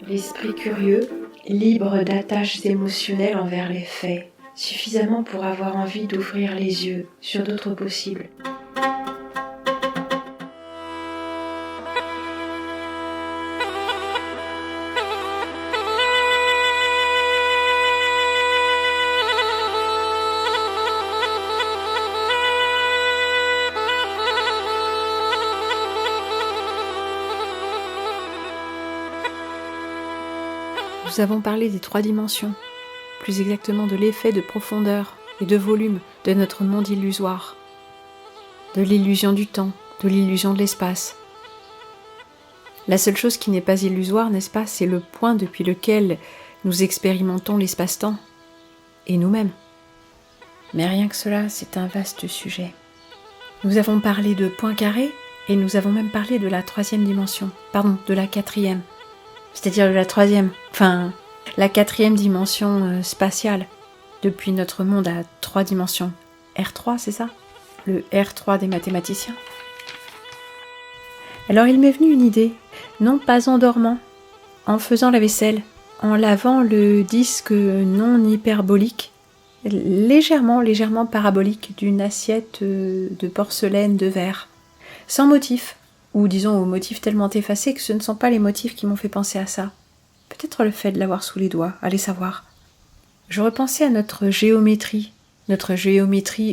L'esprit curieux, libre d'attaches émotionnelles envers les faits, suffisamment pour avoir envie d'ouvrir les yeux sur d'autres possibles. Nous avons parlé des 3 dimensions, plus exactement de l'effet de profondeur et de volume de notre monde illusoire, de l'illusion du temps, de l'illusion de l'espace. La seule chose qui n'est pas illusoire, n'est-ce pas, c'est le point depuis lequel nous expérimentons l'espace-temps, et nous-mêmes. Mais rien que cela, c'est un vaste sujet. Nous avons parlé de points carrés, et nous avons même parlé de la 3e dimension, de la 4e. C'est-à-dire de la 3e, la 4e dimension spatiale, depuis notre monde à 3 dimensions. R3, c'est ça? Le R3 des mathématiciens. Alors il m'est venu une idée, non pas en dormant, en faisant la vaisselle, en lavant le disque non hyperbolique, légèrement parabolique d'une assiette de porcelaine de verre, sans motif. Ou disons aux motifs tellement effacés que ce ne sont pas les motifs qui m'ont fait penser à ça. Peut-être le fait de l'avoir sous les doigts, allez savoir. Je repensais à notre géométrie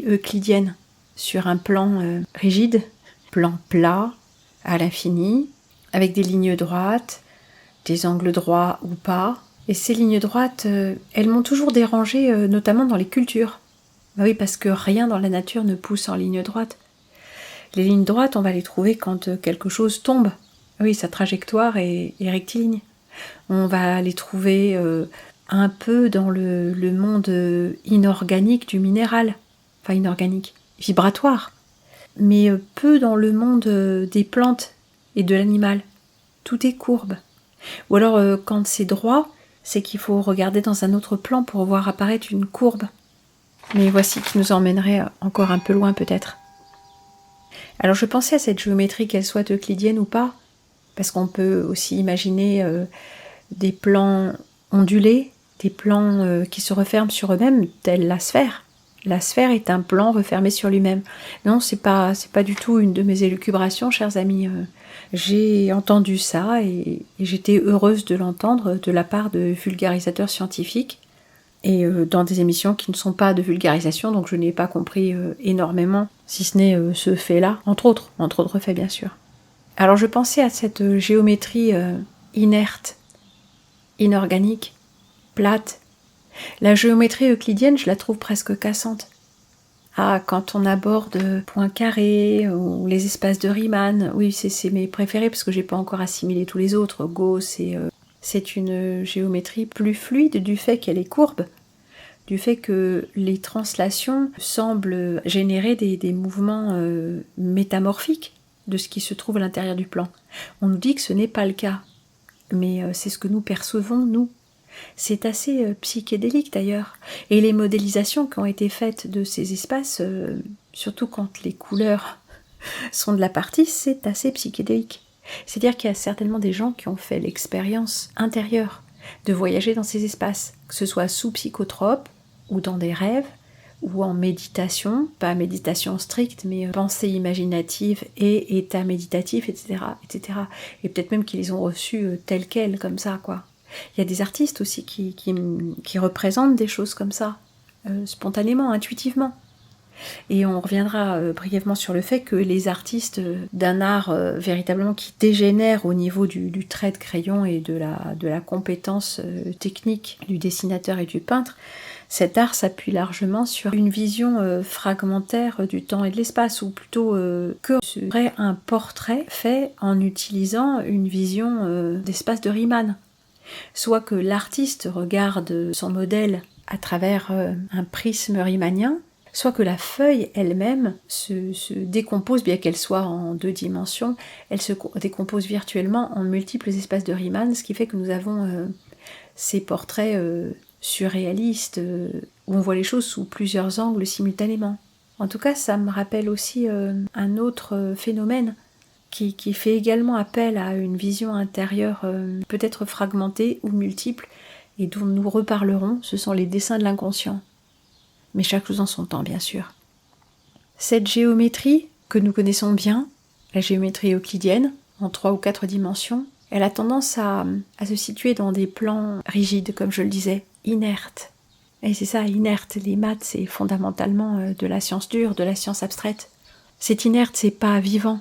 euclidienne, sur un plan rigide, plan plat, à l'infini, avec des lignes droites, des angles droits ou pas. Et ces lignes droites, elles m'ont toujours dérangée, notamment dans les cultures. Bah oui, parce que rien dans la nature ne pousse en ligne droite. Les lignes droites, on va les trouver quand quelque chose tombe. Oui, sa trajectoire est rectiligne. On va les trouver un peu dans le monde inorganique du minéral. Inorganique, vibratoire. Mais peu dans le monde des plantes et de l'animal. Tout est courbe. Ou alors, quand c'est droit, c'est qu'il faut regarder dans un autre plan pour voir apparaître une courbe. Mais voici qui nous emmènerait encore un peu loin peut-être. Alors je pensais à cette géométrie, qu'elle soit euclidienne ou pas, parce qu'on peut aussi imaginer des plans ondulés, des plans qui se referment sur eux-mêmes, telle la sphère. La sphère est un plan refermé sur lui-même. Non, c'est pas du tout une de mes élucubrations, chers amis. J'ai entendu ça et j'étais heureuse de l'entendre de la part de vulgarisateurs scientifiques. Et dans des émissions qui ne sont pas de vulgarisation, donc je n'ai pas compris énormément, si ce n'est ce fait-là, entre autres faits bien sûr. Alors je pensais à cette géométrie inerte, inorganique, plate. La géométrie euclidienne, je la trouve presque cassante. Ah, quand on aborde points carrés ou les espaces de Riemann, oui, c'est mes préférés parce que j'ai pas encore assimilé tous les autres. Gauss et... c'est une géométrie plus fluide du fait qu'elle est courbe, du fait que les translations semblent générer des mouvements métamorphiques de ce qui se trouve à l'intérieur du plan. On nous dit que ce n'est pas le cas, mais c'est ce que nous percevons, nous. C'est assez psychédélique d'ailleurs. Et les modélisations qui ont été faites de ces espaces, surtout quand les couleurs sont de la partie, c'est assez psychédélique. C'est-à-dire qu'il y a certainement des gens qui ont fait l'expérience intérieure de voyager dans ces espaces, que ce soit sous psychotrope, ou dans des rêves, ou en méditation, pas méditation stricte, mais pensée imaginative et état méditatif, etc., etc. Et peut-être même qu'ils les ont reçus tels quels, comme ça, quoi. Il y a des artistes aussi qui représentent des choses comme ça, spontanément, intuitivement. Et on reviendra brièvement sur le fait que les artistes d'un art véritablement qui dégénère au niveau du trait de crayon et de la compétence technique du dessinateur et du peintre, cet art s'appuie largement sur une vision fragmentaire du temps et de l'espace, ou plutôt que serait un portrait fait en utilisant une vision d'espace de Riemann. Soit que l'artiste regarde son modèle à travers un prisme riemannien, soit que la feuille elle-même se décompose, bien qu'elle soit en 2 dimensions, elle se décompose virtuellement en multiples espaces de Riemann, ce qui fait que nous avons ces portraits surréalistes où on voit les choses sous plusieurs angles simultanément. En tout cas, ça me rappelle aussi un autre phénomène qui fait également appel à une vision intérieure peut-être fragmentée ou multiple, et dont nous reparlerons, ce sont les dessins de l'inconscient. Mais chaque chose en son temps, bien sûr. Cette géométrie que nous connaissons bien, la géométrie euclidienne, en 3 ou 4 dimensions, elle a tendance à se situer dans des plans rigides, comme je le disais, inertes. Et c'est ça, inerte. Les maths, c'est fondamentalement de la science dure, de la science abstraite. C'est inerte, c'est pas vivant.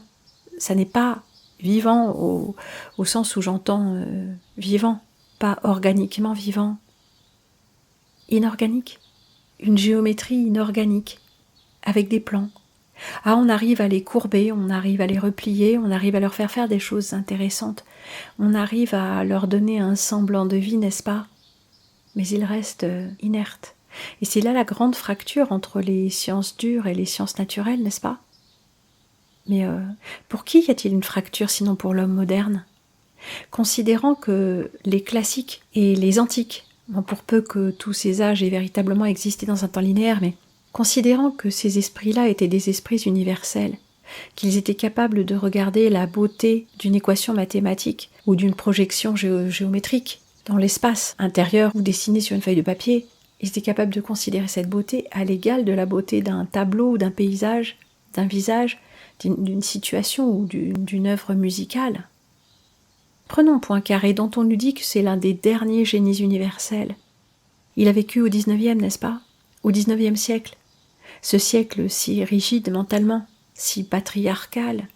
Ça n'est pas vivant au sens où j'entends vivant, pas organiquement vivant. Inorganique. Une géométrie inorganique, avec des plans. Ah, on arrive à les courber, on arrive à les replier, on arrive à leur faire des choses intéressantes, on arrive à leur donner un semblant de vie, n'est-ce pas? Mais ils restent inertes. Et c'est là la grande fracture entre les sciences dures et les sciences naturelles, n'est-ce pas? Mais pour qui y a-t-il une fracture sinon pour l'homme moderne? Considérant que les classiques et les antiques, bon, pour peu que tous ces âges aient véritablement existé dans un temps linéaire, mais considérant que ces esprits-là étaient des esprits universels, qu'ils étaient capables de regarder la beauté d'une équation mathématique ou d'une projection géométrique dans l'espace intérieur ou dessinée sur une feuille de papier, ils étaient capables de considérer cette beauté à l'égal de la beauté d'un tableau ou d'un paysage, d'un visage, d'une situation ou d'une œuvre musicale. Prenons Poincaré, dont on nous dit que c'est l'un des derniers génies universels. Il a vécu au XIXe, n'est-ce pas? Au XIXe siècle. Ce siècle si rigide mentalement, si patriarcal,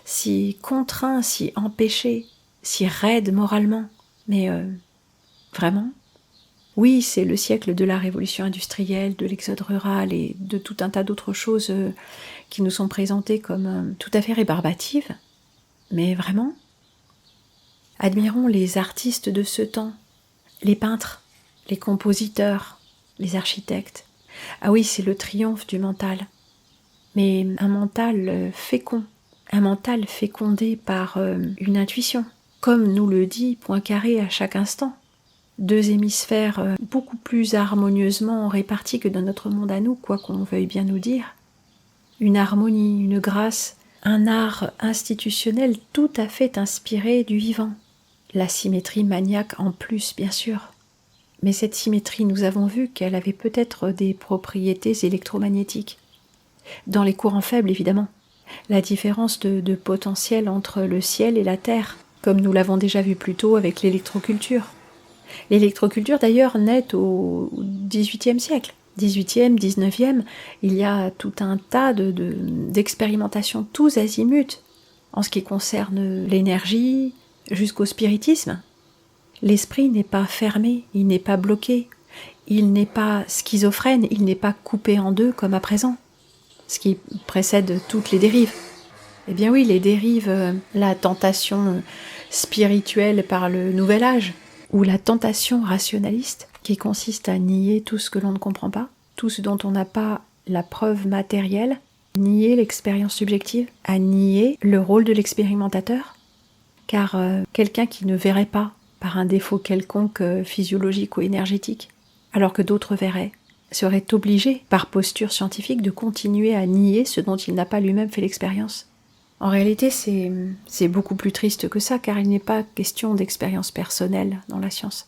si contraint, si empêché, si raide moralement. Mais vraiment? Oui, c'est le siècle de la révolution industrielle, de l'exode rural et de tout un tas d'autres choses qui nous sont présentées comme tout à fait rébarbatives. Mais vraiment? Admirons les artistes de ce temps, les peintres, les compositeurs, les architectes. Ah oui, c'est le triomphe du mental. Mais un mental fécond, un mental fécondé par une intuition, comme nous le dit Poincaré à chaque instant. 2 hémisphères beaucoup plus harmonieusement répartis que dans notre monde à nous, quoi qu'on veuille bien nous dire. Une harmonie, une grâce, un art institutionnel tout à fait inspiré du vivant. La symétrie maniaque en plus, bien sûr. Mais cette symétrie, nous avons vu qu'elle avait peut-être des propriétés électromagnétiques. Dans les courants faibles, évidemment. La différence de potentiel entre le ciel et la terre, comme nous l'avons déjà vu plus tôt avec l'électroculture. L'électroculture, d'ailleurs, naît au XVIIIe siècle. XVIIIe, XIXe, il y a tout un tas d'expérimentations tous azimuts en ce qui concerne l'énergie jusqu'au spiritisme. L'esprit n'est pas fermé, il n'est pas bloqué, il n'est pas schizophrène, il n'est pas coupé en deux comme à présent, ce qui précède toutes les dérives. Eh bien oui, les dérives, la tentation spirituelle par le nouvel âge, ou la tentation rationaliste, qui consiste à nier tout ce que l'on ne comprend pas, tout ce dont on n'a pas la preuve matérielle, nier l'expérience subjective, à nier le rôle de l'expérimentateur, car quelqu'un qui ne verrait pas par un défaut quelconque physiologique ou énergétique, alors que d'autres verraient, serait obligé, par posture scientifique, de continuer à nier ce dont il n'a pas lui-même fait l'expérience. En réalité, c'est beaucoup plus triste que ça, car il n'est pas question d'expérience personnelle dans la science.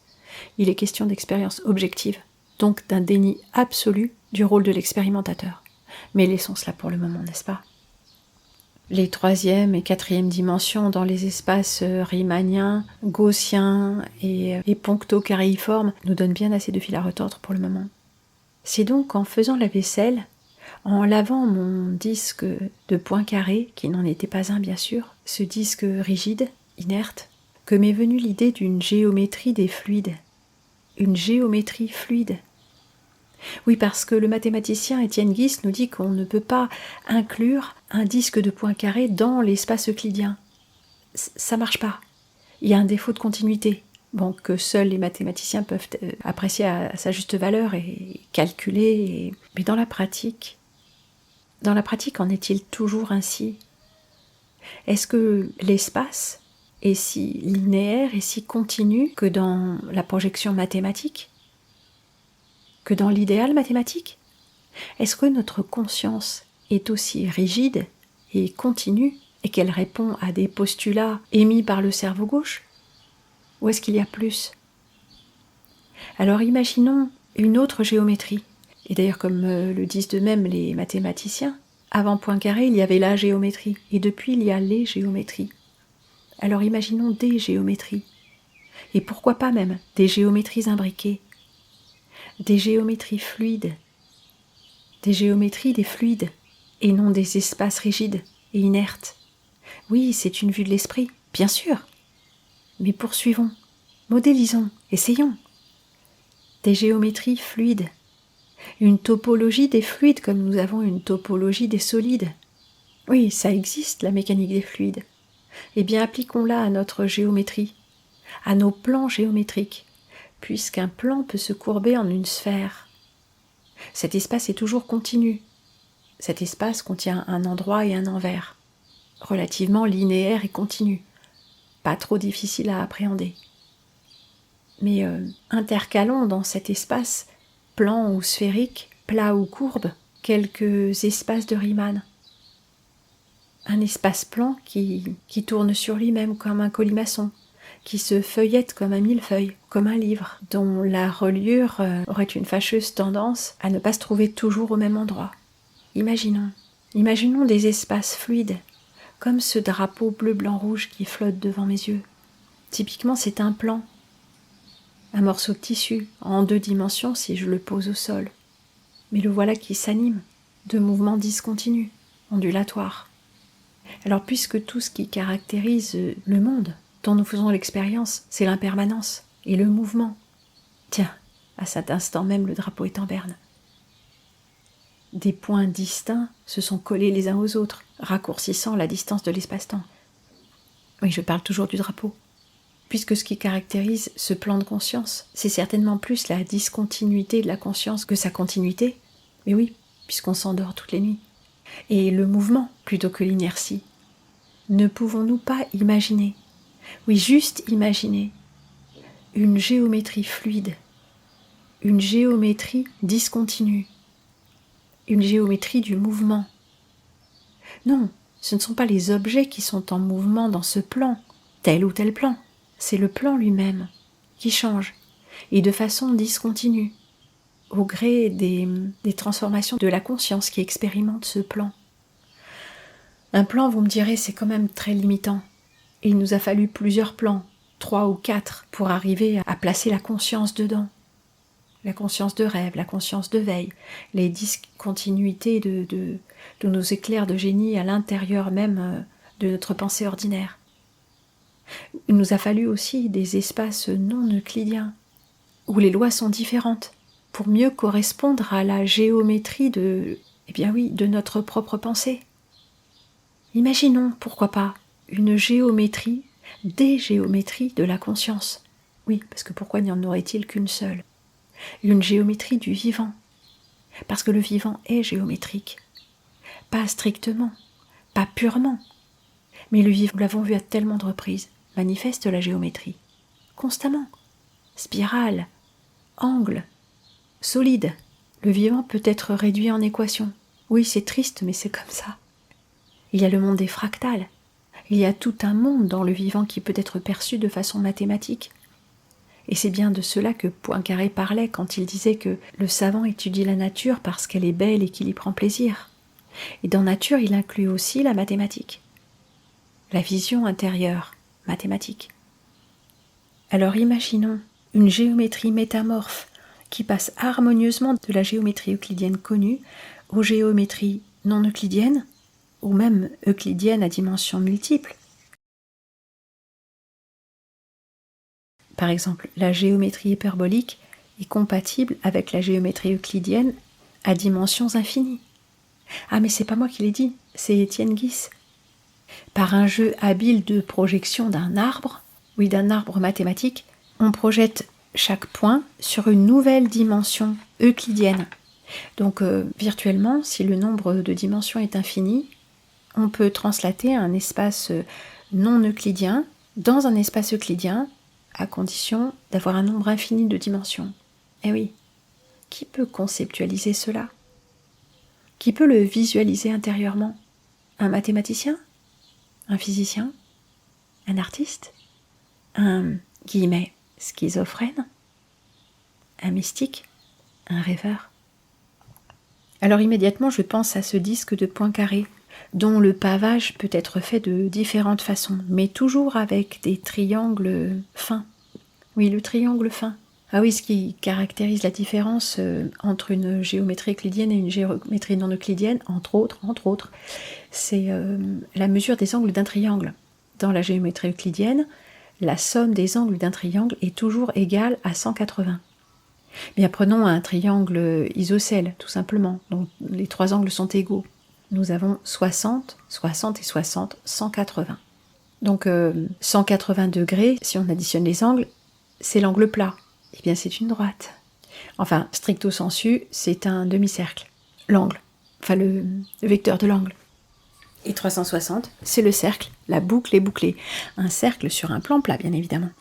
Il est question d'expérience objective, donc d'un déni absolu du rôle de l'expérimentateur. Mais laissons cela pour le moment, n'est-ce pas? Les 3e et 4e dimensions dans les espaces riemanniens, gaussiens et puncto-caréiformes nous donnent bien assez de fil à retordre pour le moment. C'est donc en faisant la vaisselle, en lavant mon disque de Poincaré, qui n'en était pas un bien sûr, ce disque rigide, inerte, que m'est venue l'idée d'une géométrie des fluides. Une géométrie fluide. Oui, parce que le mathématicien Étienne Guis nous dit qu'on ne peut pas inclure un disque de Poincaré dans l'espace euclidien. Ça marche pas. Il y a un défaut de continuité. Bon, que seuls les mathématiciens peuvent apprécier à sa juste valeur et calculer. Mais dans la pratique, en est-il toujours ainsi? Est-ce que l'espace est si linéaire et si continu que dans la projection mathématique? Que dans l'idéal mathématique? Est-ce que notre conscience est aussi rigide et continue et qu'elle répond à des postulats émis par le cerveau gauche? Ou est-ce qu'il y a plus? Alors imaginons une autre géométrie. Et d'ailleurs, comme le disent d'eux-mêmes les mathématiciens, avant Poincaré, il y avait la géométrie, et depuis, il y a les géométries. Alors imaginons des géométries. Et pourquoi pas même des géométries imbriquées, des géométries fluides, des géométries des fluides, et non des espaces rigides et inertes. Oui, c'est une vue de l'esprit, bien sûr. Mais poursuivons, modélisons, essayons. Des géométries fluides, une topologie des fluides comme nous avons une topologie des solides. Oui, ça existe, la mécanique des fluides. Eh bien, appliquons-la à notre géométrie, à nos plans géométriques, puisqu'un plan peut se courber en une sphère. Cet espace est toujours continu. Cet espace contient un endroit et un envers, relativement linéaire et continu, pas trop difficile à appréhender. Mais intercalons dans cet espace, plan ou sphérique, plat ou courbe, quelques espaces de Riemann. Un espace plan qui tourne sur lui-même comme un colimaçon, qui se feuillette comme un millefeuille, comme un livre, dont la reliure aurait une fâcheuse tendance à ne pas se trouver toujours au même endroit. Imaginons des espaces fluides, comme ce drapeau bleu-blanc-rouge qui flotte devant mes yeux. Typiquement, c'est un plan, un morceau de tissu, en 2 dimensions si je le pose au sol. Mais le voilà qui s'anime, de mouvements discontinus, ondulatoires. Alors puisque tout ce qui caractérise le monde dont nous faisons l'expérience, c'est l'impermanence et le mouvement. Tiens, à cet instant même, le drapeau est en berne. Des points distincts se sont collés les uns aux autres, raccourcissant la distance de l'espace-temps. Oui, je parle toujours du drapeau. Puisque ce qui caractérise ce plan de conscience, c'est certainement plus la discontinuité de la conscience que sa continuité. Mais oui, puisqu'on s'endort toutes les nuits. Et le mouvement plutôt que l'inertie. Ne pouvons-nous pas imaginer, oui, juste imaginer, une géométrie fluide, une géométrie discontinue, une géométrie du mouvement? Non, ce ne sont pas les objets qui sont en mouvement dans ce plan, tel ou tel plan. C'est le plan lui-même qui change, et de façon discontinue, au gré des transformations de la conscience qui expérimente ce plan. Un plan, vous me direz, c'est quand même très limitant. Et il nous a fallu plusieurs plans, 3 ou 4, pour arriver à placer la conscience dedans. La conscience de rêve, la conscience de veille, les discontinuités de nos éclairs de génie à l'intérieur même de notre pensée ordinaire. Il nous a fallu aussi des espaces non euclidiens, où les lois sont différentes, pour mieux correspondre à la géométrie de notre propre pensée. Imaginons, pourquoi pas, une géométrie, des géométries de la conscience. Oui, parce que pourquoi n'y en aurait-il qu'une seule? Une géométrie du vivant, parce que le vivant est géométrique. Pas strictement, pas purement, mais le vivant, nous l'avons vu à tellement de reprises, manifeste la géométrie, constamment. Spirale, angle, solide. Le vivant peut être réduit en équation. Oui, c'est triste, mais c'est comme ça. Il y a le monde des fractales. Il y a tout un monde dans le vivant qui peut être perçu de façon mathématique. Et c'est bien de cela que Poincaré parlait quand il disait que le savant étudie la nature parce qu'elle est belle et qu'il y prend plaisir. Et dans nature, il inclut aussi la mathématique. La vision intérieure, mathématique. Alors imaginons une géométrie métamorphe qui passe harmonieusement de la géométrie euclidienne connue aux géométries non euclidiennes, ou même euclidiennes à dimensions multiples. Par exemple, la géométrie hyperbolique est compatible avec la géométrie euclidienne à dimensions infinies. Ah, mais c'est pas moi qui l'ai dit, c'est Étienne Guis. Par un jeu habile de projection d'un arbre mathématique, on projette chaque point sur une nouvelle dimension euclidienne. Donc, virtuellement, si le nombre de dimensions est infini, on peut translater un espace non euclidien dans un espace euclidien à condition d'avoir un nombre infini de dimensions. Eh oui, qui peut conceptualiser cela? Qui peut le visualiser intérieurement? Un mathématicien? un physicien, un artiste, un guillemets schizophrène, un mystique, un rêveur. Alors immédiatement, je pense à ce disque de Poincaré, dont le pavage peut être fait de différentes façons, mais toujours avec des triangles fins. Oui, le triangle fin. Ah oui, ce qui caractérise la différence entre une géométrie euclidienne et une géométrie non euclidienne, entre autres, c'est la mesure des angles d'un triangle. Dans la géométrie euclidienne, la somme des angles d'un triangle est toujours égale à 180. Bien, prenons un triangle isocèle, tout simplement, dont les trois angles sont égaux. Nous avons 60, 60 et 60, 180. Donc 180 degrés, si on additionne les angles, c'est l'angle plat. Eh bien, c'est une droite. Enfin, stricto sensu, c'est un demi-cercle. L'angle, enfin le vecteur de l'angle. Et 360, c'est le cercle, la boucle est bouclée. Un cercle sur un plan plat, bien évidemment.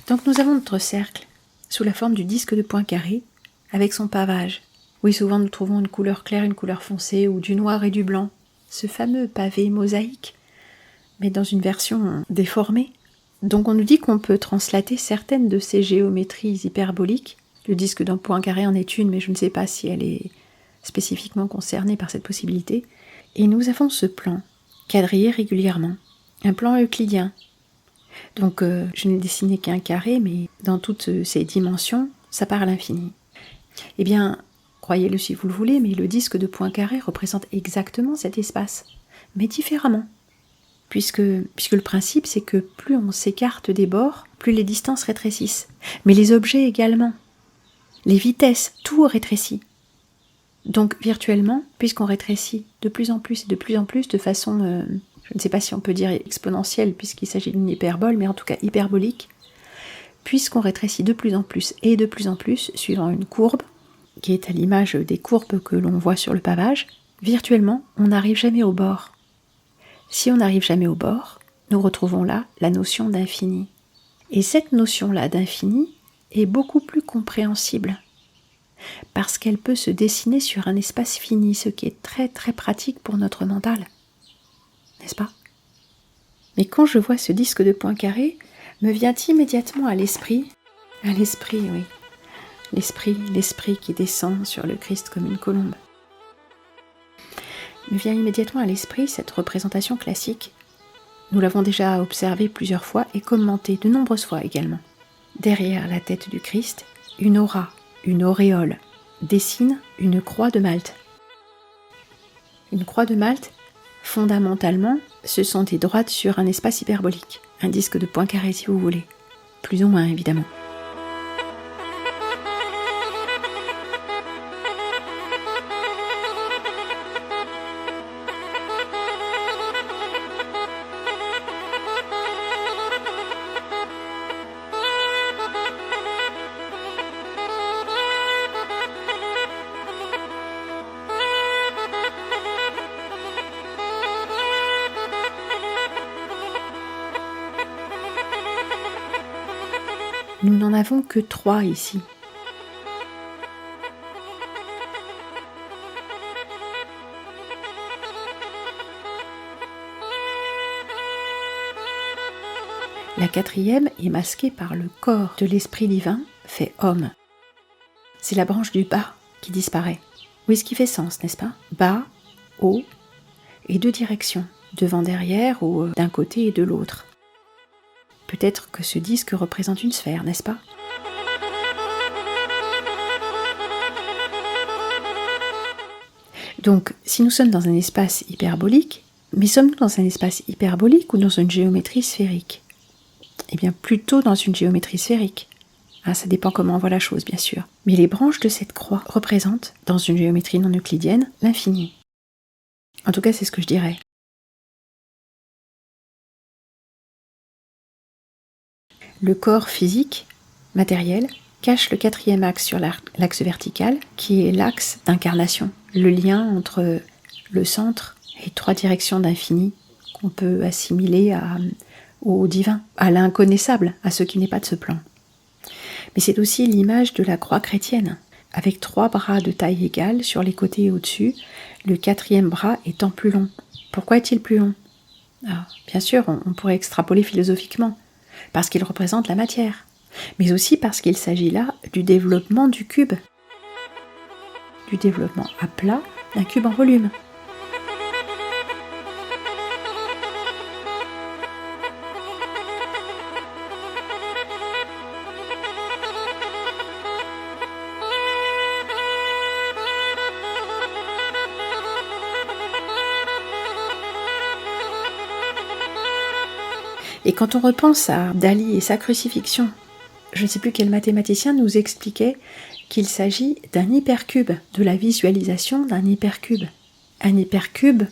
Donc nous avons notre cercle sous la forme du disque de Poincaré, avec son pavage. Oui, souvent nous trouvons une couleur claire, une couleur foncée, ou du noir et du blanc. Ce fameux pavé mosaïque, mais dans une version déformée. Donc on nous dit qu'on peut translater certaines de ces géométries hyperboliques. Le disque de Poincaré en est une, mais je ne sais pas si elle est spécifiquement concernée par cette possibilité. Et nous avons ce plan, quadrillé régulièrement, un plan euclidien. Donc je n'ai dessiné qu'un carré, mais dans toutes ces dimensions, ça part à l'infini. Eh bien, croyez-le si vous le voulez, mais le disque de Poincaré représente exactement cet espace, mais différemment. Puisque le principe, c'est que plus on s'écarte des bords, plus les distances rétrécissent. Mais les objets également. Les vitesses, tout rétrécit. Donc virtuellement, puisqu'on rétrécit de plus en plus et de plus en plus de façon... je ne sais pas si on peut dire exponentielle puisqu'il s'agit d'une hyperbole, mais en tout cas hyperbolique, puisqu'on rétrécit de plus en plus et de plus en plus, suivant une courbe, qui est à l'image des courbes que l'on voit sur le pavage, virtuellement, on n'arrive jamais au bord. Si on n'arrive jamais au bord, nous retrouvons là la notion d'infini. Et cette notion-là d'infini est beaucoup plus compréhensible, parce qu'elle peut se dessiner sur un espace fini, ce qui est très très pratique pour notre mental. N'est-ce pas? Mais quand je vois ce disque de Poincaré, me vient immédiatement à l'esprit, oui, l'esprit qui descend sur le Christ comme une colombe. Me vient immédiatement à l'esprit cette représentation classique. Nous l'avons déjà observée plusieurs fois et commentée de nombreuses fois également. Derrière la tête du Christ, une aura, une auréole, dessine une croix de Malte. Une croix de Malte, fondamentalement, ce sont des droites sur un espace hyperbolique, un disque de Poincaré si vous voulez, plus ou moins évidemment. Nous n'en avons que 3 ici. La 4e est masquée par le corps de l'Esprit divin, fait homme. C'est la branche du bas qui disparaît. Oui, ce qui fait sens, n'est-ce pas? Bas, haut, et 2 directions, devant, derrière ou d'un côté et de l'autre. Peut-être que ce disque représente une sphère, n'est-ce pas? Donc, si nous sommes dans un espace hyperbolique, mais sommes-nous dans un espace hyperbolique ou dans une géométrie sphérique? Eh bien, plutôt dans une géométrie sphérique. Ça dépend comment on voit la chose, bien sûr. Mais les branches de cette croix représentent, dans une géométrie non euclidienne, l'infini. En tout cas, c'est ce que je dirais. Le corps physique, matériel, cache le 4e axe sur l'axe vertical, qui est l'axe d'incarnation, le lien entre le centre et 3 directions d'infini qu'on peut assimiler au divin, à l'inconnaissable, à ce qui n'est pas de ce plan. Mais c'est aussi l'image de la croix chrétienne, avec 3 bras de taille égale sur les côtés et au-dessus, le 4e bras étant plus long. Pourquoi est-il plus long? Alors, bien sûr, on pourrait extrapoler philosophiquement, parce qu'il représente la matière, mais aussi parce qu'il s'agit là du développement du cube, du développement à plat d'un cube en volume. Et quand on repense à Dali et sa crucifixion, je ne sais plus quel mathématicien nous expliquait qu'il s'agit d'un hypercube, de la visualisation d'un hypercube. Un hypercube,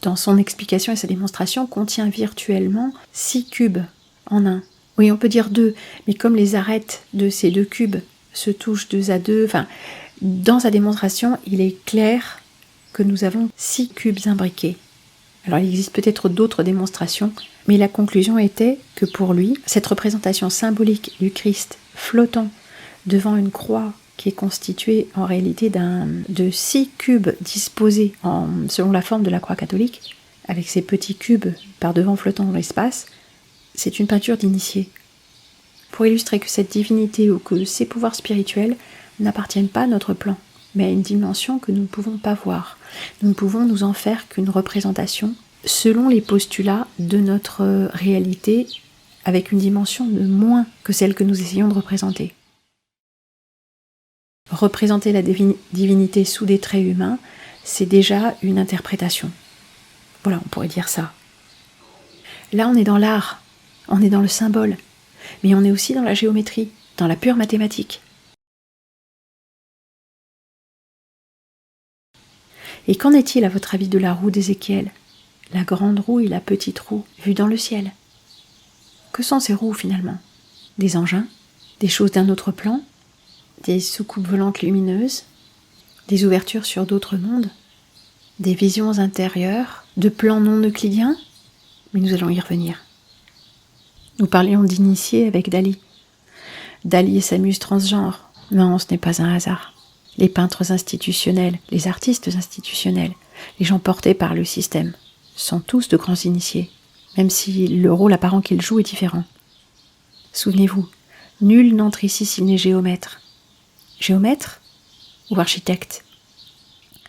dans son explication et sa démonstration, contient virtuellement 6 cubes en un. Oui, on peut dire 2, mais comme les arêtes de ces 2 cubes se touchent 2 à 2, dans sa démonstration, il est clair que nous avons 6 cubes imbriqués. Alors il existe peut-être d'autres démonstrations, mais la conclusion était que pour lui, cette représentation symbolique du Christ flottant devant une croix qui est constituée en réalité de 6 cubes disposés selon la forme de la croix catholique, avec ces petits cubes par devant flottant dans l'espace, c'est une peinture d'initié. Pour illustrer que cette divinité ou que ces pouvoirs spirituels n'appartiennent pas à notre plan, mais à une dimension que nous ne pouvons pas voir. Nous ne pouvons nous en faire qu'une représentation selon les postulats de notre réalité, avec une dimension de moins que celle que nous essayons de représenter. Représenter la divinité sous des traits humains, c'est déjà une interprétation. Voilà, on pourrait dire ça. Là, on est dans l'art, on est dans le symbole, mais on est aussi dans la géométrie, dans la pure mathématique. Et qu'en est-il, à votre avis, de la roue d'Ézéchiel, la grande roue et la petite roue, vues dans le ciel? Que sont ces roues, finalement? Des engins? Des choses d'un autre plan? Des soucoupes volantes lumineuses? Des ouvertures sur d'autres mondes? Des visions intérieures? De plans non euclidiens? Mais nous allons y revenir. Nous parlions d'initiés avec Dali. Dali et sa muse transgenre. Non, ce n'est pas un hasard. Les peintres institutionnels, les artistes institutionnels, les gens portés par le système, sont tous de grands initiés, même si le rôle apparent qu'ils jouent est différent. Souvenez-vous, nul n'entre ici s'il n'est géomètre. Géomètre ou architecte?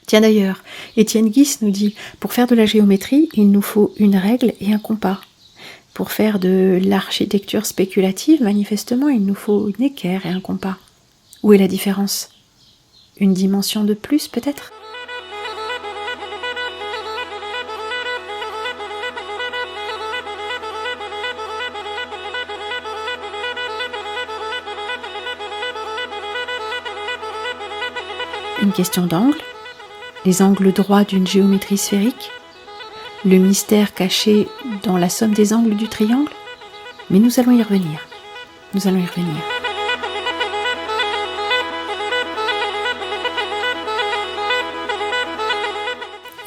Tiens d'ailleurs, Étienne Guis nous dit, pour faire de la géométrie, il nous faut une règle et un compas. Pour faire de l'architecture spéculative, manifestement, il nous faut une équerre et un compas. Où est la différence? Une dimension de plus, peut-être? Une question d'angle, les angles droits d'une géométrie sphérique, le mystère caché dans la somme des angles du triangle, mais nous allons y revenir. Nous allons y revenir.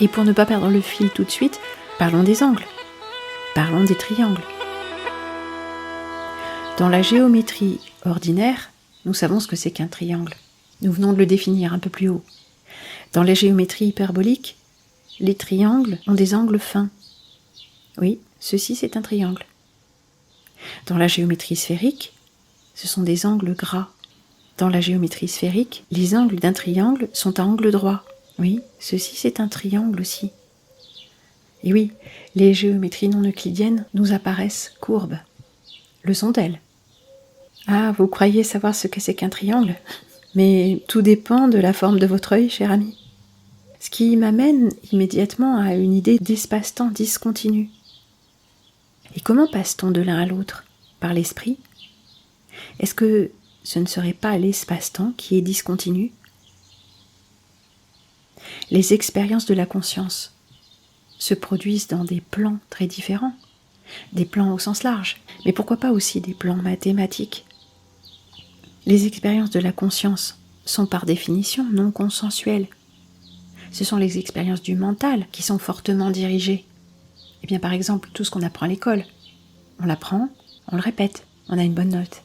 Et pour ne pas perdre le fil tout de suite, parlons des angles, parlons des triangles. Dans la géométrie ordinaire, nous savons ce que c'est qu'un triangle. Nous venons de le définir un peu plus haut. Dans la géométrie hyperbolique, les triangles ont des angles fins. Oui, ceci c'est un triangle. Dans la géométrie sphérique, ce sont des angles gras. Dans la géométrie sphérique, les angles d'un triangle sont à angle droit. Oui, ceci c'est un triangle aussi. Et oui, les géométries non euclidiennes nous apparaissent courbes. Le sont-elles? Ah, vous croyez savoir ce que c'est qu'un triangle? Mais tout dépend de la forme de votre œil, cher ami. Ce qui m'amène immédiatement à une idée d'espace-temps discontinu. Et comment passe-t-on de l'un à l'autre? Par l'esprit? Est-ce que ce ne serait pas l'espace-temps qui est discontinu? Les expériences de la conscience se produisent dans des plans très différents, des plans au sens large, mais pourquoi pas aussi des plans mathématiques? Les expériences de la conscience sont par définition non consensuelles. Ce sont les expériences du mental qui sont fortement dirigées. Eh bien, par exemple, tout ce qu'on apprend à l'école, on l'apprend, on le répète, on a une bonne note.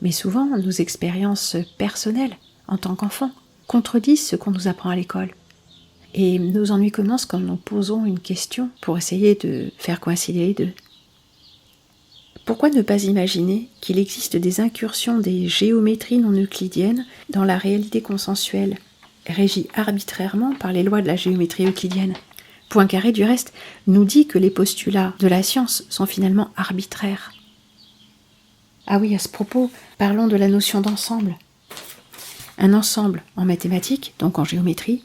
Mais souvent, nos expériences personnelles, en tant qu'enfants, contredisent ce qu'on nous apprend à l'école. Et nos ennuis commencent quand nous posons une question pour essayer de faire coïncider les deux. Pourquoi ne pas imaginer qu'il existe des incursions des géométries non euclidiennes dans la réalité consensuelle, régie arbitrairement par les lois de la géométrie euclidienne ? Poincaré, du reste, nous dit que les postulats de la science sont finalement arbitraires. Ah oui, à ce propos, parlons de la notion d'ensemble. Un ensemble en mathématiques, donc en géométrie,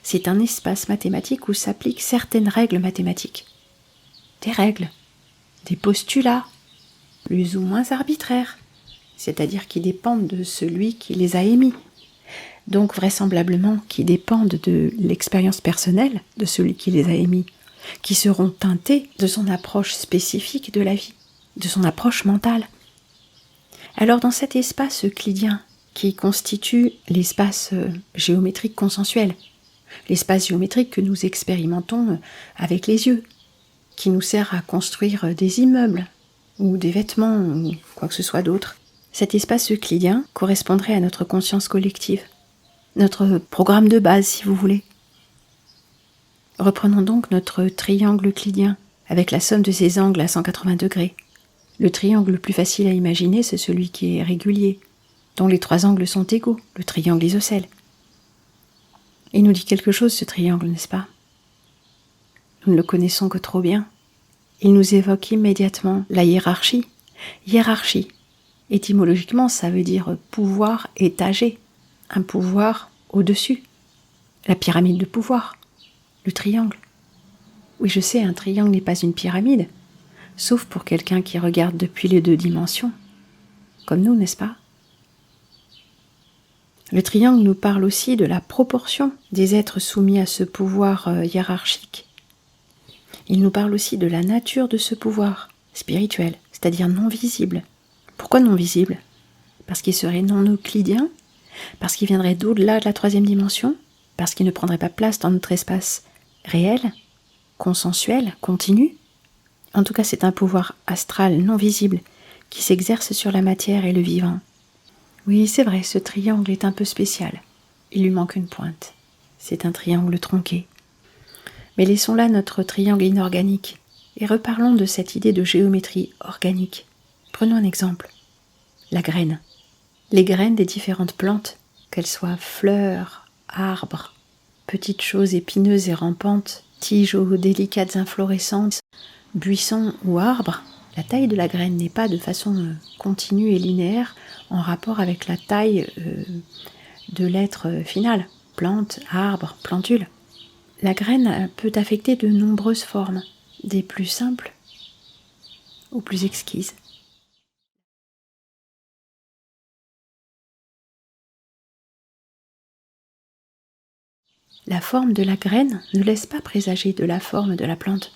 c'est un espace mathématique où s'appliquent certaines règles mathématiques. Des règles, des postulats, plus ou moins arbitraires, c'est-à-dire qui dépendent de celui qui les a émis, donc vraisemblablement qui dépendent de l'expérience personnelle de celui qui les a émis, qui seront teintés de son approche spécifique de la vie, de son approche mentale. Alors dans cet espace euclidien, qui constitue l'espace géométrique consensuel, l'espace géométrique que nous expérimentons avec les yeux, qui nous sert à construire des immeubles, ou des vêtements, ou quoi que ce soit d'autre. Cet espace euclidien correspondrait à notre conscience collective, notre programme de base, si vous voulez. Reprenons donc notre triangle euclidien, avec la somme de ses angles à 180 degrés. Le triangle le plus facile à imaginer, c'est celui qui est régulier, dont les 3 angles sont égaux, le triangle isocèle. Il nous dit quelque chose, ce triangle, n'est-ce pas ? Nous ne le connaissons que trop bien. Il nous évoque immédiatement la hiérarchie. Hiérarchie, étymologiquement, ça veut dire pouvoir étagé, un pouvoir au-dessus. La pyramide de pouvoir, le triangle. Oui, je sais, un triangle n'est pas une pyramide, sauf pour quelqu'un qui regarde depuis les 2 dimensions, comme nous, n'est-ce pas ? Le triangle nous parle aussi de la proportion des êtres soumis à ce pouvoir hiérarchique. Il nous parle aussi de la nature de ce pouvoir spirituel, c'est-à-dire non visible. Pourquoi non visible ? Parce qu'il serait non euclidien, parce qu'il viendrait d'au-delà de la 3e dimension, parce qu'il ne prendrait pas place dans notre espace réel, consensuel, continu. En tout cas, c'est un pouvoir astral non visible qui s'exerce sur la matière et le vivant. Oui, c'est vrai, ce triangle est un peu spécial. Il lui manque une pointe. C'est un triangle tronqué. Mais laissons là notre triangle inorganique et reparlons de cette idée de géométrie organique. Prenons un exemple. La graine. Les graines des différentes plantes, qu'elles soient fleurs, arbres, petites choses épineuses et rampantes, tiges aux délicates inflorescences, buissons ou arbres, la taille de la graine n'est pas de façon continue et linéaire en rapport avec la taille de l'être final, plante, arbre, plantule. La graine peut affecter de nombreuses formes, des plus simples aux plus exquises. La forme de la graine ne laisse pas présager de la forme de la plante.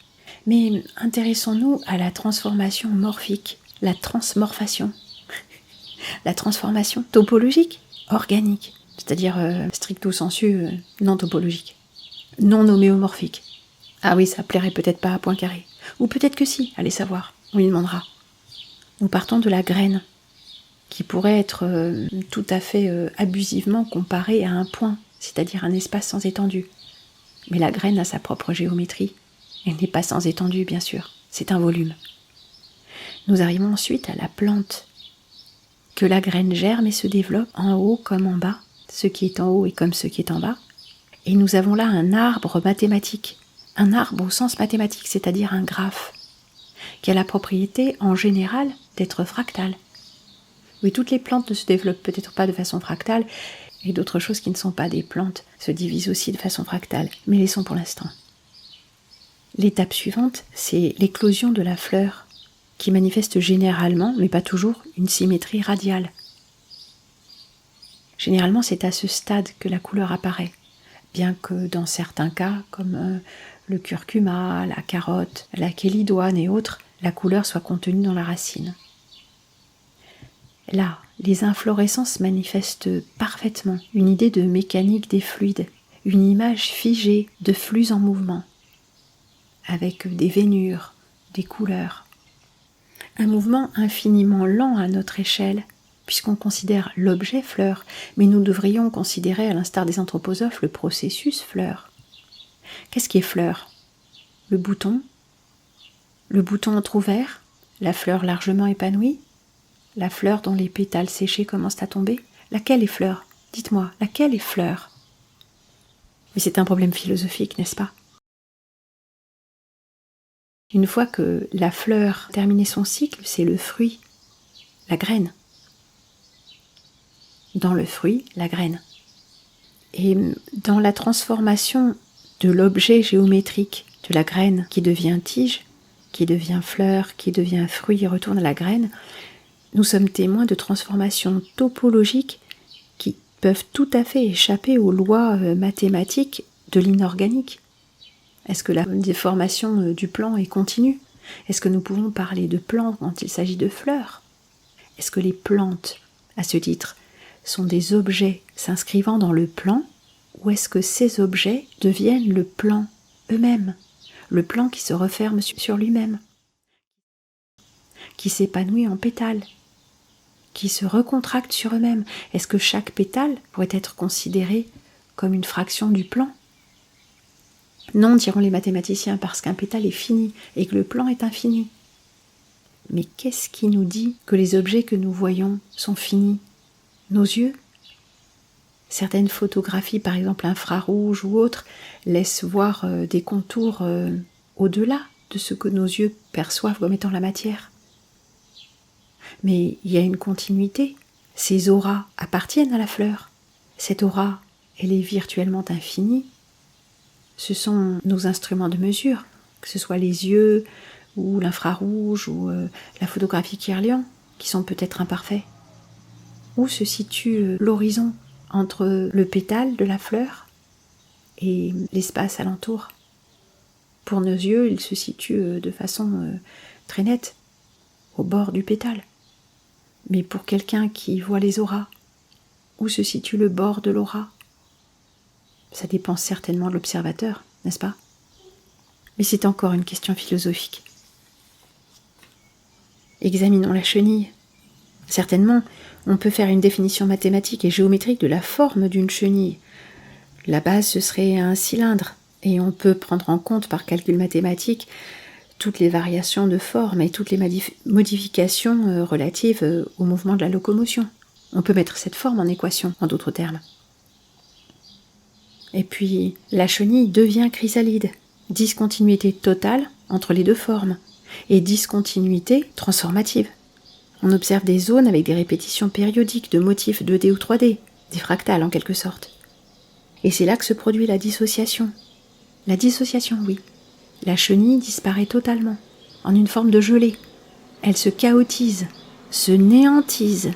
Mais intéressons-nous à la transformation morphique, la transmorphation, la transformation topologique, organique, c'est-à-dire stricto sensu non topologique, non homéomorphique. Ah oui, ça plairait peut-être pas à Poincaré. Ou peut-être que si, allez savoir, on lui demandera. Nous partons de la graine, qui pourrait être tout à fait abusivement comparée à un point, c'est-à-dire un espace sans étendue. Mais la graine a sa propre géométrie. Elle n'est pas sans étendue, bien sûr, c'est un volume. Nous arrivons ensuite à la plante, que la graine germe et se développe en haut comme en bas, ce qui est en haut est comme ce qui est en bas. Et nous avons là un arbre mathématique, un arbre au sens mathématique, c'est-à-dire un graphe, qui a la propriété en général d'être fractal. Oui, toutes les plantes ne se développent peut-être pas de façon fractale, et d'autres choses qui ne sont pas des plantes se divisent aussi de façon fractale, mais laissons pour l'instant. L'étape suivante, c'est l'éclosion de la fleur, qui manifeste généralement, mais pas toujours, une symétrie radiale. Généralement, c'est à ce stade que la couleur apparaît, bien que dans certains cas, comme le curcuma, la carotte, la chélidoine et autres, la couleur soit contenue dans la racine. Là, les inflorescences manifestent parfaitement une idée de mécanique des fluides, une image figée de flux en mouvement, avec des veinures, des couleurs. Un mouvement infiniment lent à notre échelle, puisqu'on considère l'objet fleur, mais nous devrions considérer, à l'instar des anthroposophes, le processus fleur. Qu'est-ce qui est fleur? Le bouton entrouvert? La fleur largement épanouie? La fleur dont les pétales séchés commencent à tomber? Laquelle est fleur? Dites-moi, laquelle est fleur? Mais c'est un problème philosophique, n'est-ce pas? Une fois que la fleur a terminé son cycle, c'est le fruit, la graine. Dans le fruit, la graine. Et dans la transformation de l'objet géométrique de la graine qui devient tige, qui devient fleur, qui devient fruit et retourne à la graine, nous sommes témoins de transformations topologiques qui peuvent tout à fait échapper aux lois mathématiques de l'inorganique. Est-ce que la déformation du plan est continue? Est-ce que nous pouvons parler de plants quand il s'agit de fleurs? Est-ce que les plantes, à ce titre, sont des objets s'inscrivant dans le plan, ou est-ce que ces objets deviennent le plan eux-mêmes, le plan qui se referme sur lui-même, qui s'épanouit en pétales, qui se recontracte sur eux-mêmes? Est-ce que chaque pétale pourrait être considéré comme une fraction du plan? Non, diront les mathématiciens, parce qu'un pétale est fini et que le plan est infini. Mais qu'est-ce qui nous dit que les objets que nous voyons sont finis? Nos yeux? Certaines photographies, par exemple infrarouges ou autres, laissent voir des contours au-delà de ce que nos yeux perçoivent comme étant la matière. Mais il y a une continuité. Ces auras appartiennent à la fleur. Cette aura, elle est virtuellement infinie. Ce sont nos instruments de mesure, que ce soit les yeux ou l'infrarouge ou la photographie Kirlian, qui sont peut-être imparfaits. Où se situe l'horizon entre le pétale de la fleur et l'espace alentour? Pour nos yeux, il se situe de façon très nette, au bord du pétale. Mais pour quelqu'un qui voit les auras, où se situe le bord de l'aura? Ça dépend certainement de l'observateur, n'est-ce pas? Mais c'est encore une question philosophique. Examinons la chenille. Certainement, on peut faire une définition mathématique et géométrique de la forme d'une chenille. La base, ce serait un cylindre, et on peut prendre en compte par calcul mathématique toutes les variations de forme et toutes les modifications relatives au mouvement de la locomotion. On peut mettre cette forme en équation, en d'autres termes. Et puis, la chenille devient chrysalide. Discontinuité totale entre les deux formes, et discontinuité transformative. On observe des zones avec des répétitions périodiques de motifs 2D ou 3D, des fractales en quelque sorte. Et c'est là que se produit la dissociation. La dissociation, oui. La chenille disparaît totalement, en une forme de gelée. Elle se chaotise, se néantise.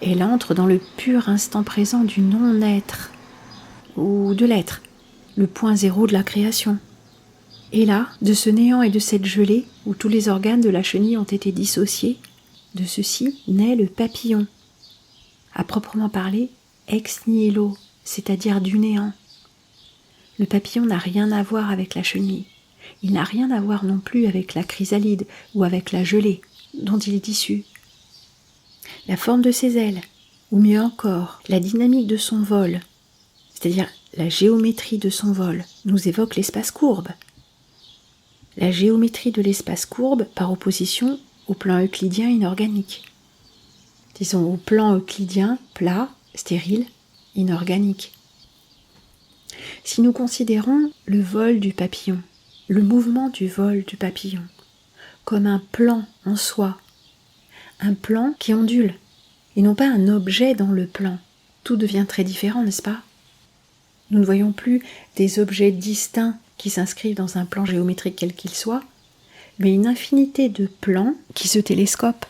Elle entre dans le pur instant présent du non-être, ou de l'être, le point zéro de la création. Et là, de ce néant et de cette gelée, où tous les organes de la chenille ont été dissociés, de ceci naît le papillon. À proprement parler, ex nihilo, c'est-à-dire du néant. Le papillon n'a rien à voir avec la chenille. Il n'a rien à voir non plus avec la chrysalide ou avec la gelée dont il est issu. La forme de ses ailes, ou mieux encore, la dynamique de son vol, c'est-à-dire la géométrie de son vol, nous évoque l'espace courbe. La géométrie de l'espace courbe par opposition au plan euclidien inorganique. Disons au plan euclidien plat, stérile, inorganique. Si nous considérons le vol du papillon, le mouvement du vol du papillon, comme un plan en soi, un plan qui ondule, et non pas un objet dans le plan, tout devient très différent, n'est-ce pas? Nous ne voyons plus des objets distincts qui s'inscrivent dans un plan géométrique quel qu'il soit, mais une infinité de plans qui se télescopent.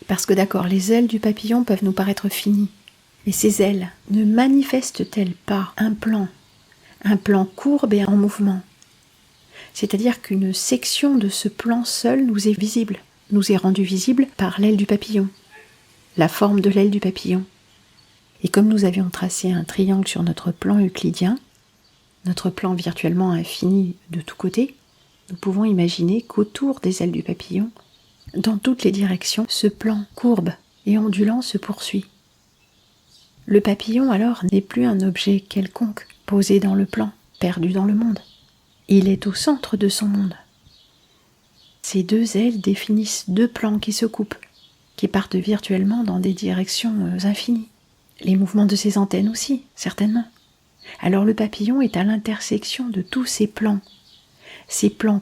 Parce que d'accord, les ailes du papillon peuvent nous paraître finies, mais ces ailes ne manifestent-elles pas un plan courbe et en mouvement? C'est-à-dire qu'une section de ce plan seul nous est visible, nous est rendue visible par l'aile du papillon, la forme de l'aile du papillon. Et comme nous avions tracé un triangle sur notre plan euclidien, notre plan virtuellement infini de tous côtés, nous pouvons imaginer qu'autour des ailes du papillon, dans toutes les directions, ce plan courbe et ondulant se poursuit. Le papillon alors n'est plus un objet quelconque, posé dans le plan, perdu dans le monde. Il est au centre de son monde. Ces deux ailes définissent deux plans qui se coupent, qui partent virtuellement dans des directions infinies. Les mouvements de ses antennes aussi, certainement. Alors le papillon est à l'intersection de tous ces plans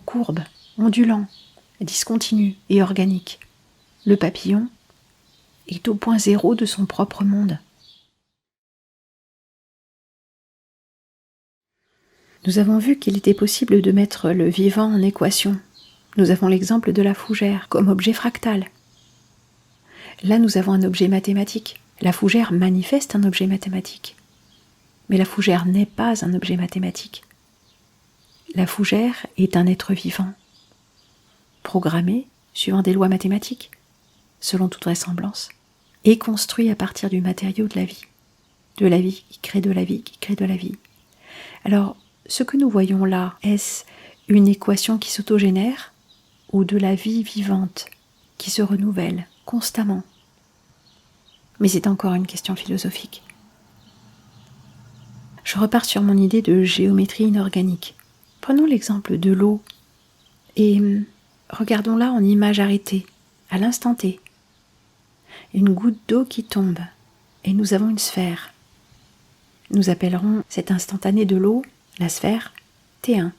courbes, ondulants, discontinus et organiques. Le papillon est au point zéro de son propre monde. Nous avons vu qu'il était possible de mettre le vivant en équation. Nous avons l'exemple de la fougère comme objet fractal. Là, nous avons un objet mathématique. La fougère manifeste un objet mathématique. Mais la fougère n'est pas un objet mathématique. La fougère est un être vivant, programmé suivant des lois mathématiques, selon toute vraisemblance, et construit à partir du matériau de la vie qui crée de la vie, qui crée de la vie. Alors, ce que nous voyons là, est-ce une équation qui s'autogénère ou de la vie vivante qui se renouvelle constamment? Mais c'est encore une question philosophique. Je repars sur mon idée de géométrie inorganique. Prenons l'exemple de l'eau et regardons-la en image arrêtée, à l'instant T. Une goutte d'eau qui tombe et nous avons une sphère. Nous appellerons cet instantané de l'eau, la sphère, T1.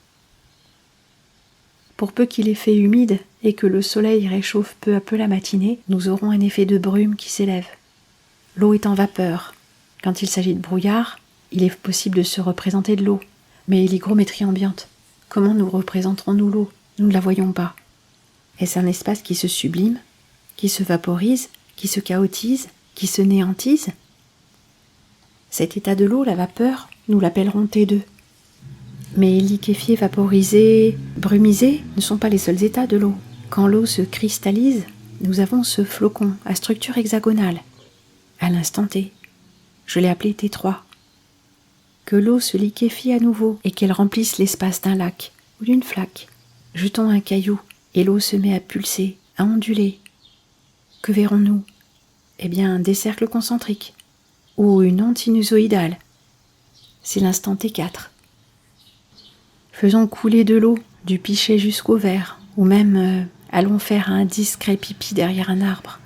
Pour peu qu'il ait fait humide et que le soleil réchauffe peu à peu la matinée, nous aurons un effet de brume qui s'élève. L'eau est en vapeur. Quand il s'agit de brouillard, il est possible de se représenter de l'eau. Mais l'hygrométrie ambiante, comment nous représenterons-nous l'eau? Nous ne la voyons pas. Est-ce un espace qui se sublime, qui se vaporise, qui se chaotise, qui se néantise? Cet état de l'eau, la vapeur, nous l'appellerons T2. Mais liquéfié, vaporisé, brumisé ne sont pas les seuls états de l'eau. Quand l'eau se cristallise, nous avons ce flocon à structure hexagonale. À l'instant T, je l'ai appelé T3. Que l'eau se liquéfie à nouveau et qu'elle remplisse l'espace d'un lac ou d'une flaque. Jetons un caillou et l'eau se met à pulser, à onduler. Que verrons-nous? Eh bien, des cercles concentriques ou une onde sinusoïdale. C'est l'instant T4. Faisons couler de l'eau du pichet jusqu'au verre, ou même allons faire un discret pipi derrière un arbre.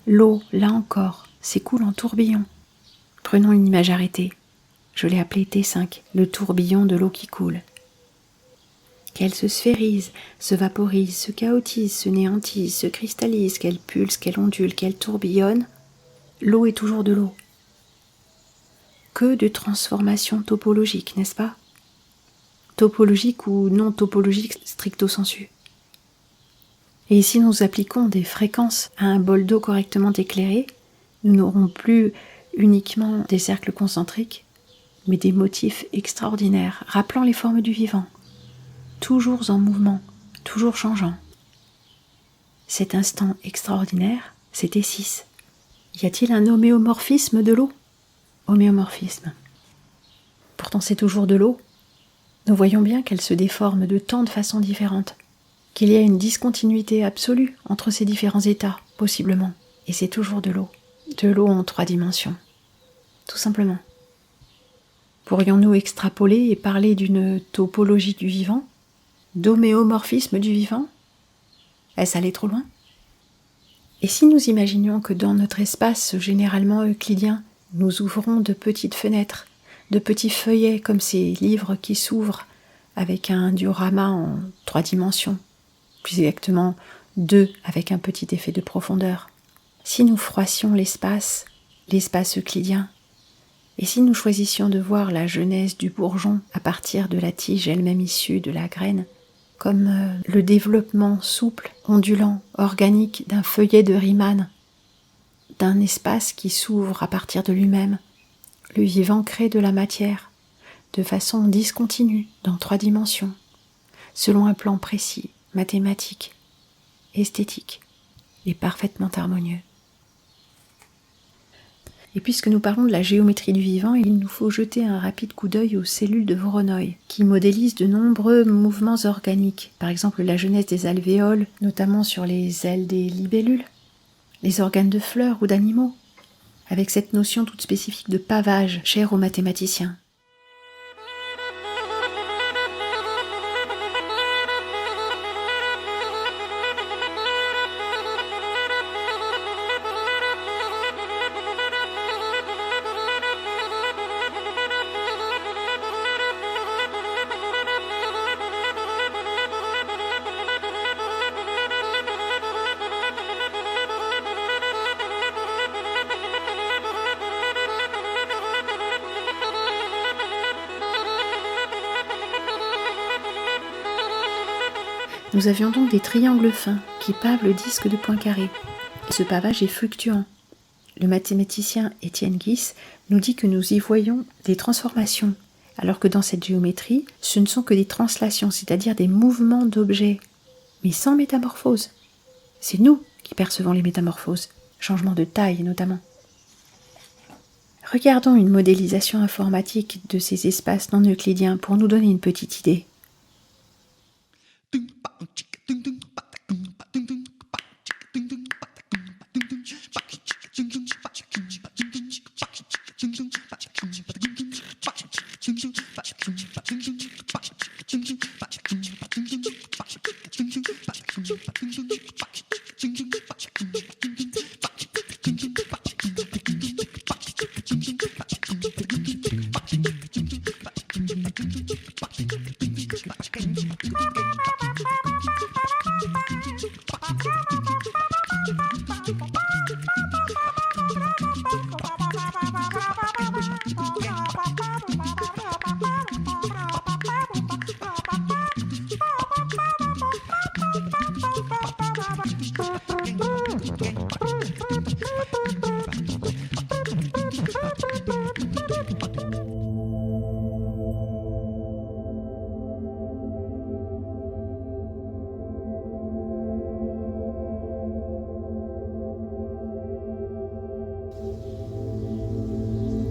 L'eau, là encore, s'écoule en tourbillon. Prenons une image arrêtée. Je l'ai appelée T5, le tourbillon de l'eau qui coule. Qu'elle se sphérise, se vaporise, se chaotise, se néantise, se cristallise, qu'elle pulse, qu'elle ondule, qu'elle tourbillonne, l'eau est toujours de l'eau. Que de transformations topologiques, n'est-ce pas? Topologiques ou non topologiques stricto sensu. Et si nous appliquons des fréquences à un bol d'eau correctement éclairé, nous n'aurons plus uniquement des cercles concentriques, mais des motifs extraordinaires, rappelant les formes du vivant, toujours en mouvement, toujours changeant. Cet instant extraordinaire, c'était 6. Y a-t-il un homéomorphisme de l'eau? Homéomorphisme. Pourtant c'est toujours de l'eau. Nous voyons bien qu'elle se déforme de tant de façons différentes, qu'il y a une discontinuité absolue entre ces différents états, possiblement, et c'est toujours de l'eau. De l'eau en 3 dimensions. Tout simplement. Pourrions-nous extrapoler et parler d'une topologie du vivant, d'homéomorphisme du vivant? Est-ce aller trop loin? Et si nous imaginions que dans notre espace généralement euclidien, nous ouvrons de petites fenêtres, de petits feuillets comme ces livres qui s'ouvrent avec un diorama en 3 dimensions, plus exactement 2 avec un petit effet de profondeur. Si nous froissions l'espace euclidien, et si nous choisissions de voir la genèse du bourgeon à partir de la tige elle-même issue de la graine, comme le développement souple, ondulant, organique d'un feuillet de Riemann, d'un espace qui s'ouvre à partir de lui-même, le vivant crée de la matière, de façon discontinue, dans 3 dimensions, selon un plan précis, mathématique, esthétique et parfaitement harmonieux. Et puisque nous parlons de la géométrie du vivant, il nous faut jeter un rapide coup d'œil aux cellules de Voronoi, qui modélisent de nombreux mouvements organiques, par exemple la genèse des alvéoles, notamment sur les ailes des libellules, les organes de fleurs ou d'animaux, avec cette notion toute spécifique de pavage, chère aux mathématiciens. Nous avions donc des triangles fins qui pavent le disque de Poincaré. Et ce pavage est fluctuant. Le mathématicien Étienne Guisse nous dit que nous y voyons des transformations, alors que dans cette géométrie, ce ne sont que des translations, c'est-à-dire des mouvements d'objets, mais sans métamorphose. C'est nous qui percevons les métamorphoses, changement de taille notamment. Regardons une modélisation informatique de ces espaces non euclidiens pour nous donner une petite idée.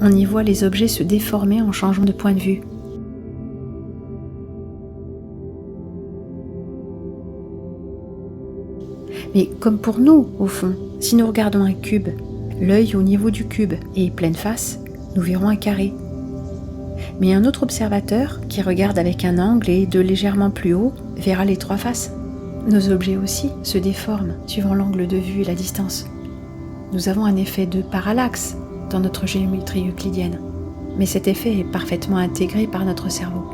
On y voit les objets se déformer en changeant de point de vue. Mais comme pour nous, au fond, si nous regardons un cube, l'œil au niveau du cube est pleine face, nous verrons un carré. Mais un autre observateur, qui regarde avec un angle et de légèrement plus haut, verra les trois faces. Nos objets aussi se déforment suivant l'angle de vue et la distance. Nous avons un effet de parallaxe dans notre géométrie euclidienne, mais cet effet est parfaitement intégré par notre cerveau.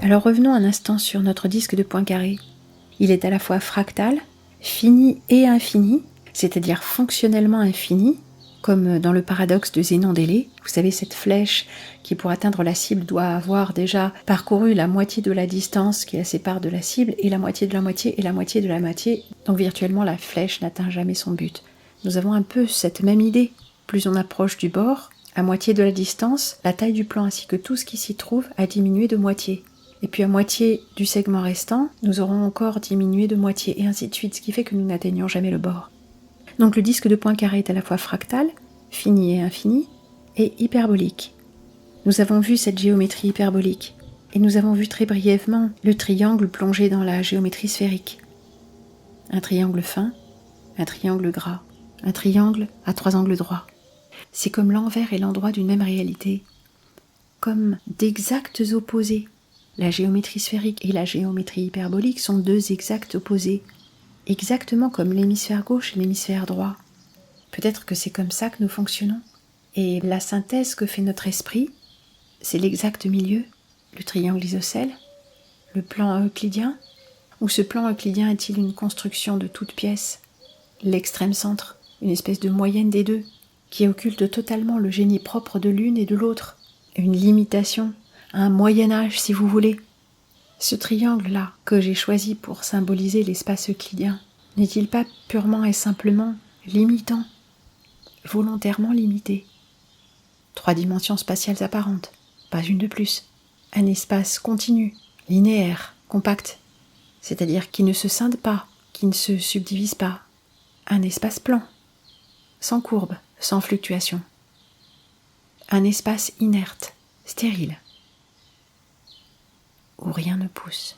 Alors revenons un instant sur notre disque de Poincaré. Il est à la fois fractal, fini et infini, c'est-à-dire fonctionnellement infini, comme dans le paradoxe de Zénon-Délé. Vous savez, cette flèche qui, pour atteindre la cible, doit avoir déjà parcouru la moitié de la distance qui la sépare de la cible, et la moitié de la moitié, et la moitié de la moitié. Donc virtuellement, la flèche n'atteint jamais son but. Nous avons un peu cette même idée. Plus on approche du bord, à moitié de la distance, la taille du plan ainsi que tout ce qui s'y trouve a diminué de moitié. Et puis à moitié du segment restant, nous aurons encore diminué de moitié, et ainsi de suite, ce qui fait que nous n'atteignons jamais le bord. Donc le disque de Poincaré est à la fois fractal, fini et infini, et hyperbolique. Nous avons vu cette géométrie hyperbolique, et nous avons vu très brièvement le triangle plongé dans la géométrie sphérique. Un triangle fin, un triangle gras, un triangle à 3 angles droits. C'est comme l'envers et l'endroit d'une même réalité, comme d'exacts opposés. La géométrie sphérique et la géométrie hyperbolique sont 2 exacts opposés, exactement comme l'hémisphère gauche et l'hémisphère droit. Peut-être que c'est comme ça que nous fonctionnons. Et la synthèse que fait notre esprit, c'est l'exact milieu, le triangle isocèle, le plan euclidien. Ou ce plan euclidien est-il une construction de toutes pièces, l'extrême centre, une espèce de moyenne des deux, qui occulte totalement le génie propre de l'une et de l'autre, une limitation, un Moyen-Âge si vous voulez. Ce triangle-là que j'ai choisi pour symboliser l'espace euclidien, n'est-il pas purement et simplement limitant, volontairement limité? 3 dimensions spatiales apparentes, pas une de plus. Un espace continu, linéaire, compact, c'est-à-dire qui ne se scinde pas, qui ne se subdivise pas. Un espace plan, sans courbe, sans fluctuation. Un espace inerte, stérile, où rien ne pousse.